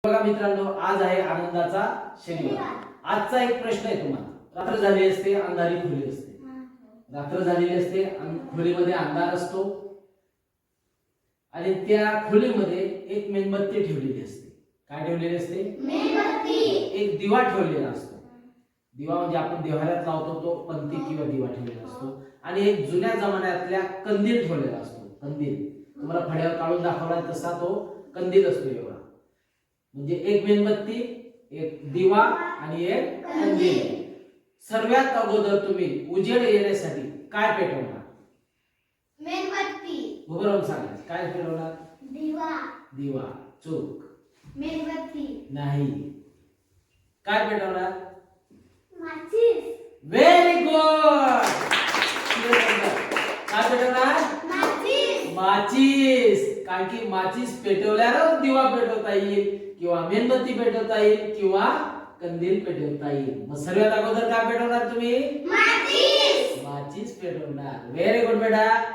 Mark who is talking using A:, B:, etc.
A: बघा मित्रांनो, आज आहे आनंदाचा शनिवार। आजचा एक प्रश्न आहे तुम्हाला। रात्र झाली असते, अंधारी खोली असते। रात्र झालेली असते, खोलीमध्ये अंधार असतो आणि त्या खोलीमध्ये एक मेणबत्ती ठेवलेली असते। काय ठेवलेली असते?
B: मेणबत्ती।
A: एक दिवा ठेवलेला असतो। दिवा म्हणजे आपण देव्हाऱ्यात लावतो तो पंती किंवा दिवा ठेवलेला असतो आणि एक जुन्या जमान्यातल्या कंदील ठेवलेला असतो। कंदील तुम्हाला फळ्यावर काढून दाखवला तसा तो कंदील असतो एवढा। म्हणजे एक मेणबत्ती, एक दिवा आणि एक कंदील। सर्वात अगोदर तुम्ही उजेड येण्यासाठी काय पेटवणार?
B: मेणबत्ती।
A: उभं राहून सांगायचं काय पेटवणार?
B: दिवा।
A: दिवा। चूक।
B: मेणबत्ती।
A: नाही। काय पेटवणार?
B: माचीस।
A: Very good. काय पेटवणार?
B: माचीस।
A: माचीस। कारण की माचीस पेटवल्यावर दिवा पेटवता येईल किंवा मेणबत्ती पेटवता येईल किंवा कंदील पेटवता येईल। मग सर्वात अगोदर काय पेटवणार तुम्ही?
B: माचीस।
A: माचीस पेटवणार। व्हेरी गुड बेटा।